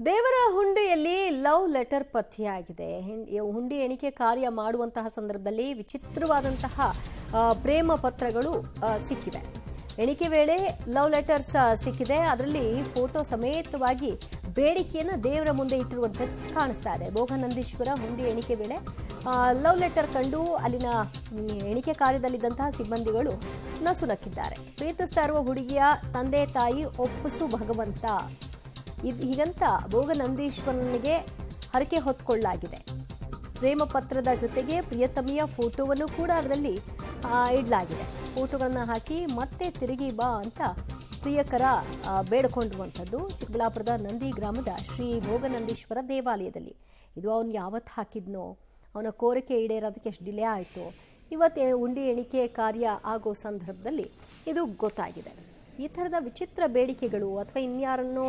ದೇವರ ಹುಂಡಿಯಲ್ಲಿ love letter ಪತ್ತೆಯಾಗಿದೆ. ಹುಂಡಿ ಎಣಿಕೆ ಕಾರ್ಯ ಮಾಡುವಂತಹ ಸಂದರ್ಭದಲ್ಲಿ ವಿಚಿತ್ರವಾದಂತಹ ಪ್ರೇಮ ಪತ್ರಗಳು ಸಿಕ್ಕಿವೆ. ಎಣಿಕೆ ವೇಳೆ ಲವ್ ಲೆಟರ್ಸ್ ಸಿಕ್ಕಿದೆ. ಅದರಲ್ಲಿ ಫೋಟೋ ಸಮೇತವಾಗಿ ಬೇಡಿಕೆಯನ್ನು ದೇವರ ಮುಂದೆ ಇಟ್ಟಿರುವಂಥದ್ದು ಕಾಣಿಸ್ತಾ ಇದೆ. ಭೋಗನಂದೀಶ್ವರ ಹುಂಡಿ ಎಣಿಕೆ ವೇಳೆ ಲವ್ ಲೆಟರ್ ಕಂಡು ಅಲ್ಲಿನ ಎಣಿಕೆ ಕಾರ್ಯದಲ್ಲಿದ್ದಂತಹ ಸಿಬ್ಬಂದಿಗಳು ನಸುನಕ್ಕಿದ್ದಾರೆ. ಪ್ರೀತಿಸ್ತಾ ಇರುವ ಹುಡುಗಿಯ ತಂದೆ ತಾಯಿ ಒಪ್ಪಿಸು ಭಗವಂತ ಹೀಗಂತ ಭೋಗನಂದೀಶ್ವರನಿಗೆ ಹರಕೆ ಹೊತ್ಕೊಳ್ಳಲಾಗಿದೆ. ಪ್ರೇಮ ಪತ್ರದ ಜೊತೆಗೆ ಪ್ರಿಯತಮಿಯ ಫೋಟೋವನ್ನು ಕೂಡ ಅದರಲ್ಲಿ ಇಡಲಾಗಿದೆ. ಫೋಟೋಗಳನ್ನು ಹಾಕಿ ಮತ್ತೆ ತಿರುಗಿ ಬಾ ಅಂತ ಪ್ರಿಯಕರ ಬೇಡಿಕೊಂಡಿರುವಂಥದ್ದು ಚಿಕ್ಕಬಳ್ಳಾಪುರದ ನಂದಿ ಗ್ರಾಮದ ಶ್ರೀ ಭೋಗನಂದೀಶ್ವರ ದೇವಾಲಯದಲ್ಲಿ. ಇದು ಅವನು ಯಾವತ್ತು ಹಾಕಿದ್ನೋ, ಅವನ ಕೋರಿಕೆ ಈಡೇರೋದಕ್ಕೆ ಎಷ್ಟು ಡಿಲೇ ಆಯಿತು, ಇವತ್ತು ಉಂಡಿ ಎಣಿಕೆ ಕಾರ್ಯ ಆಗೋ ಸಂದರ್ಭದಲ್ಲಿ ಇದು ಗೊತ್ತಾಗಿದೆ. ಈ ಥರದ ವಿಚಿತ್ರ ಬೇಡಿಕೆಗಳು ಅಥವಾ ಇನ್ಯಾರನ್ನು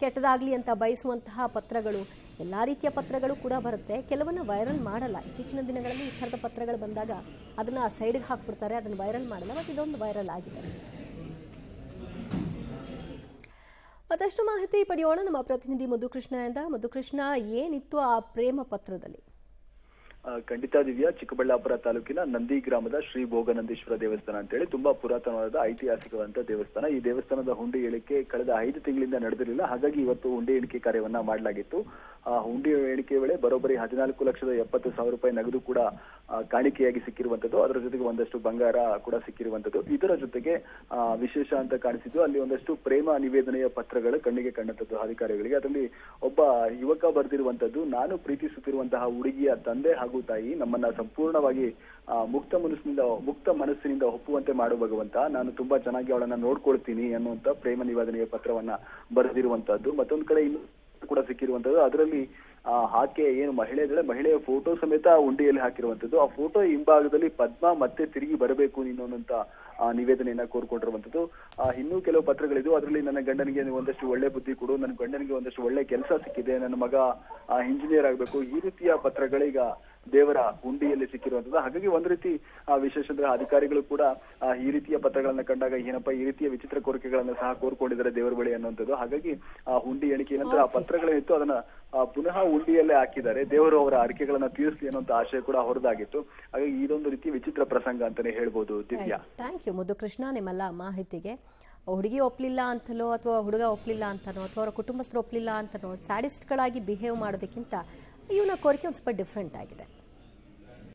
ಕೆಟ್ಟದಾಗಲಿ ಅಂತ ಬಯಸುವಂತಹ ಪತ್ರಗಳು, ಎಲ್ಲ ರೀತಿಯ ಪತ್ರಗಳು ಕೂಡ ಬರುತ್ತೆ. ಕೆಲವನ್ನು ವೈರಲ್ ಮಾಡಲ್ಲ. ಇತ್ತೀಚಿನ ದಿನಗಳಲ್ಲಿ ಈ ಥರದ ಪತ್ರಗಳು ಬಂದಾಗ ಅದನ್ನು ಸೈಡ್ಗೆ ಹಾಕ್ಬಿಡ್ತಾರೆ, ಅದನ್ನು ವೈರಲ್ ಮಾಡಲ್ಲ. ಮತ್ತು ಇದೊಂದು ವೈರಲ್ ಆಗಿದೆ. ಮತ್ತಷ್ಟು ಮಾಹಿತಿ ಪಡೆಯೋಣ ನಮ್ಮ ಪ್ರತಿನಿಧಿ ಮಧುಕೃಷ್ಣದಿಂದ. ಮಧುಕೃಷ್ಣ, ಏನಿತ್ತು ಆ ಪ್ರೇಮ ಪತ್ರದಲ್ಲಿ? ಖಂಡಿತ ದಿವ್ಯಾ, ಚಿಕ್ಕಬಳ್ಳಾಪುರ ತಾಲೂಕಿನ ನಂದಿ ಗ್ರಾಮದ ಶ್ರೀ ಭೋಗನಂದೀಶ್ವರ ದೇವಸ್ಥಾನ ಅಂತೇಳಿ ತುಂಬಾ ಪುರಾತನವಾದ ಐತಿಹಾಸಿಕವಾದಂತಹ ದೇವಸ್ಥಾನ. ಈ ದೇವಸ್ಥಾನದ ಹುಂಡಿ ಎಣಿಕೆ ಕಳೆದ 5 ತಿಂಗಳಿಂದ ನಡೆದಿರಲಿಲ್ಲ. ಹಾಗಾಗಿ ಇವತ್ತು ಹುಂಡಿ ಎಣಿಕೆ ಕಾರ್ಯವನ್ನ ಮಾಡಲಾಗಿತ್ತು. ಹುಂಡಿ ಎಣಿಕೆ ವೇಳೆ ಬರೋಬ್ಬರಿ 14,70,000 ರೂಪಾಯಿ ನಗದು ಕೂಡ ಕಾಣಿಕೆಯಾಗಿ ಸಿಕ್ಕಿರುವಂತದ್ದು. ಅದರ ಜೊತೆಗೆ ಒಂದಷ್ಟು ಬಂಗಾರ ಕೂಡ ಸಿಕ್ಕಿರುವಂತದ್ದು. ಇದರ ಜೊತೆಗೆ ವಿಶೇಷ ಅಂತ ಕಾಣಿಸಿದ್ದು, ಅಲ್ಲಿ ಒಂದಷ್ಟು ಪ್ರೇಮ ನಿವೇದನೆಯ ಪತ್ರಗಳು ಕಣ್ಣಿಗೆ ಕಂಡಂತದ್ದು ಅಧಿಕಾರಿಗಳಿಗೆ. ಅದರಲ್ಲಿ ಒಬ್ಬ ಯುವಕ ಬರೆದಿರುವಂತದ್ದು, ನಾನು ಪ್ರೀತಿಸುತ್ತಿರುವಂತಹ ಹುಡುಗಿಯ ತಂದೆ ಹಾಗೂ ತಾಯಿ ನಮ್ಮನ್ನ ಸಂಪೂರ್ಣವಾಗಿ ಮುಕ್ತ ಮನಸ್ಸಿನಿಂದ ಒಪ್ಪುವಂತೆ ಮಾಡು ಭಗವಂತ, ನಾನು ತುಂಬಾ ಚೆನ್ನಾಗಿ ಅವಳನ್ನ ನೋಡ್ಕೊಳ್ತೀನಿ ಅನ್ನುವಂತ ಪ್ರೇಮ ನಿವೇದನೆಯ ಪತ್ರವನ್ನ ಬರೆದಿರುವಂತದ್ದು. ಮತ್ತೊಂದು ಕಡೆ ಇನ್ನು ಕೂಡ ಸಿಕ್ಕಿರುವಂತದ್ದು, ಅದರಲ್ಲಿ ಆಕೆ ಏನು ಮಹಿಳೆ ಇದ್ದಾಳೆ, ಮಹಿಳೆಯ ಫೋಟೋ ಸಮೇತ ಉಂಡಿಯಲ್ಲಿ ಹಾಕಿರುವಂತದ್ದು. ಆ ಫೋಟೋ ಹಿಂಭಾಗದಲ್ಲಿ ಪದ್ಮ ಮತ್ತೆ ತಿರುಗಿ ಬರಬೇಕು ನೀನು ಅನ್ನುವಂತ ನಿವೇದನೆಯನ್ನ ಕೋರ್ಕೊಂಡಿರುವಂತದ್ದು. ಇನ್ನೂ ಕೆಲವು ಪತ್ರಗಳಿದ್ದು, ಅದರಲ್ಲಿ ನನ್ನ ಗಂಡನಿಗೆ ಒಂದಷ್ಟು ಒಳ್ಳೆ ಬುದ್ಧಿ ಕೊಡು, ನನ್ನ ಗಂಡನಿಗೆ ಒಂದಷ್ಟು ಒಳ್ಳೆ ಕೆಲಸ ಸಿಕ್ಕಿದೆ, ನನ್ನ ಮಗ ಇಂಜಿನಿಯರ್ ಆಗ್ಬೇಕು, ಈ ರೀತಿಯ ಪತ್ರಗಳೀಗ ದೇವರ ಹುಂಡಿಯಲ್ಲಿ ಸಿಕ್ಕಿರುವಂತದ್ದು. ಹಾಗಾಗಿ ಒಂದ್ ರೀತಿ ವಿಶೇಷ ಅಂದ್ರೆ ಅಧಿಕಾರಿಗಳು ಕೂಡ ಈ ರೀತಿಯ ಪತ್ರಗಳನ್ನ ಕಂಡಾಗ ಏನಪ್ಪಾ ಈ ರೀತಿಯ ವಿಚಿತ್ರ ಕೋರಿಕೆಗಳನ್ನ ಸಹ ಕೋರ್ಕೊಂಡಿದ್ದಾರೆ ದೇವರ ಬಳಿ ಅನ್ನುವಂಥದ್ದು. ಹಾಗಾಗಿ ಹುಂಡಿ ಎಣಿಕೆ ನಂತರ ಆ ಪತ್ರಗಳೇನಿತ್ತು ಅದನ್ನ ಪುನಃ ಹುಂಡಿಯಲ್ಲೇ ಹಾಕಿದ್ದಾರೆ. ದೇವರು ಅವರ ಅರಿಕೆಗಳನ್ನ ತೀರಿಸಲಿ ಅನ್ನುವಂತ ಆಶಯ ಕೂಡ ಹೊರದಾಗಿತ್ತು. ಹಾಗಾಗಿ ಇದೊಂದು ರೀತಿ ವಿಚಿತ್ರ ಪ್ರಸಂಗ ಅಂತಾನೆ ಹೇಳ್ಬೋದು ದಿವ್ಯಾ. ಥ್ಯಾಂಕ್ ಯು ಮಧುಕೃಷ್ಣ ನಿಮ್ಮೆಲ್ಲ ಮಾಹಿತಿಗೆ. ಹುಡುಗಿ ಒಪ್ಪಲಿಲ್ಲ ಅಂತಲೋ ಅಥವಾ ಹುಡುಗ ಒಪ್ಪಲಿಲ್ಲ ಅಂತನೋ ಅಥವಾ ಅವರ ಕುಟುಂಬಸ್ಥರು ಒಪ್ಪಲಿಲ್ಲ ಅಂತನೋ ಸ್ಯಾಡಿಸ್ಟ್ಗಳಾಗಿ ಬಿಹೇವ್ ಮಾಡೋದಕ್ಕಿಂತ ಇವನ ಕೋರಿಕೆ ಒಂದು ಸ್ವಲ್ಪ ಡಿಫ್ರೆಂಟ್ ಆಗಿದೆ.